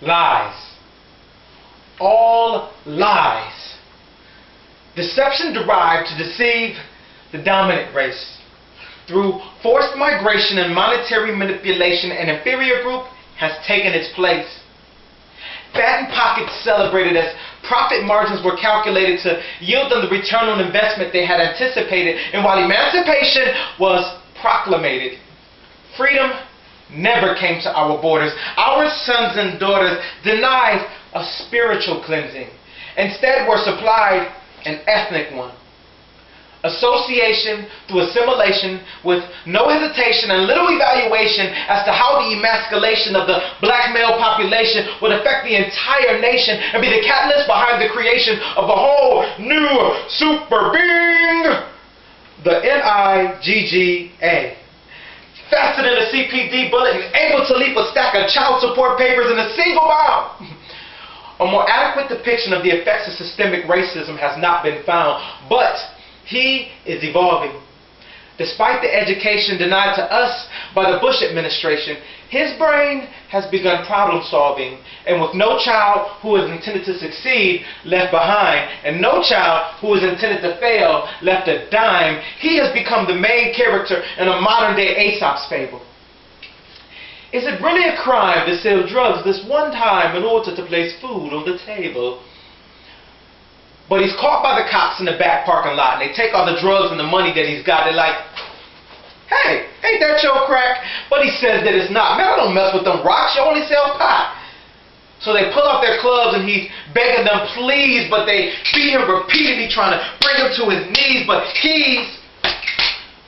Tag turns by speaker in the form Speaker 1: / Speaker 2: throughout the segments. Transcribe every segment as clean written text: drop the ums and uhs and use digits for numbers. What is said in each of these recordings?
Speaker 1: Lies. All lies. Deception derived to deceive the dominant race. Through forced migration and monetary manipulation, an inferior group has taken its place. Fattened pockets celebrated as profit margins were calculated to yield them the return on investment they had anticipated, and while emancipation was proclamated, freedom never came to our borders. Our sons and daughters denied a spiritual cleansing. Instead were supplied an ethnic one. Association through assimilation with no hesitation and little evaluation as to how the emasculation of the black male population would affect the entire nation and be the catalyst behind the creation of a whole new super being, the NIGGA. Faster than a CPD bullet and able to leap a stack of child support papers in a single bound. A more adequate depiction of the effects of systemic racism has not been found, but he is evolving. Despite the education denied to us by the Bush administration, his brain has begun problem solving, and with no child who is intended to succeed left behind, and no child who is intended to fail left a dime, he has become the main character in a modern day Aesop's fable. Is it really a crime to sell drugs this one time in order to place food on the table? But he's caught by the cops in the back parking lot, and they take all the drugs and the money that he's got. They're like, hey, ain't that your crack? But he says that it's not. Man, I don't mess with them rocks. You only sell pot. So they pull out their clubs, and he's begging them, please, but they beat him repeatedly, trying to bring him to his knees, but he's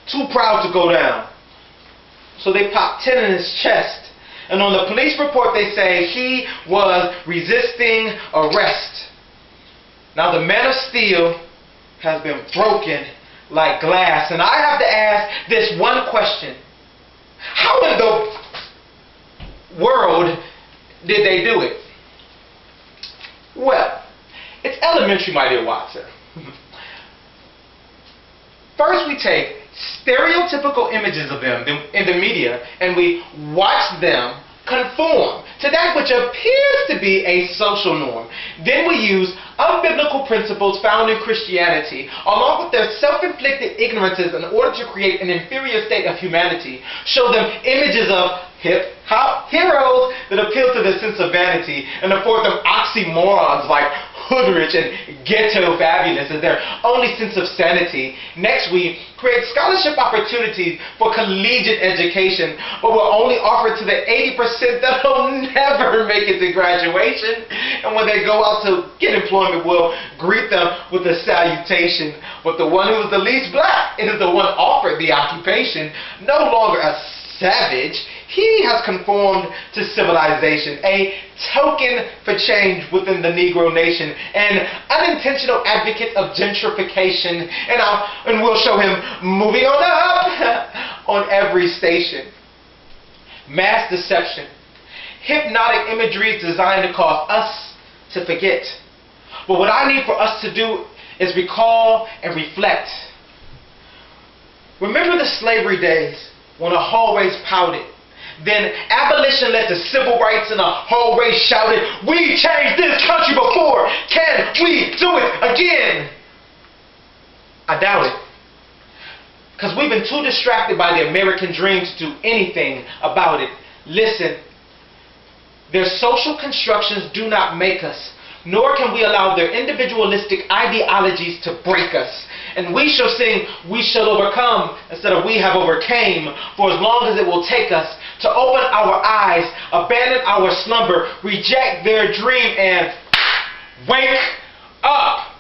Speaker 1: too proud to go down. So they pop 10 in his chest. And on the police report, they say he was resisting arrest. Now the man of steel has been broken like glass. And I have to ask this one question. How in the world did they do it? Well, it's elementary, my dear Watson. First we take stereotypical images of them in the media and we watch them conform to that which appears to be a social norm. Then we use unbiblical principles found in Christianity along with their self-inflicted ignorances in order to create an inferior state of humanity, show them images of hip-hop heroes that appeal to their sense of vanity and afford them oxymorons like hoodrich and ghetto fabulous as their only sense of sanity. Next, we create scholarship opportunities for collegiate education, but we're only offered to the 80% that will never make it to graduation. And when they go out to get employment, we'll greet them with a salutation. But the one who is the least black is the one offered the occupation, no longer a savage. He has conformed to civilization, a token for change within the Negro nation, an unintentional advocate of gentrification, and we'll show him moving on up on every station. Mass deception, hypnotic imagery designed to cause us to forget. But what I need for us to do is recall and reflect. Remember the slavery days when the hallways pouted. Then abolition led to civil rights and the whole race shouted, we changed this country before, can we do it again? I doubt it. Because we've been too distracted by the American dream to do anything about it. Listen, their social constructions do not make us, nor can we allow their individualistic ideologies to break us. And we shall sing, we shall overcome, instead of we have overcame, for as long as it will take us to open our eyes, abandon our slumber, reject their dream, and wake up.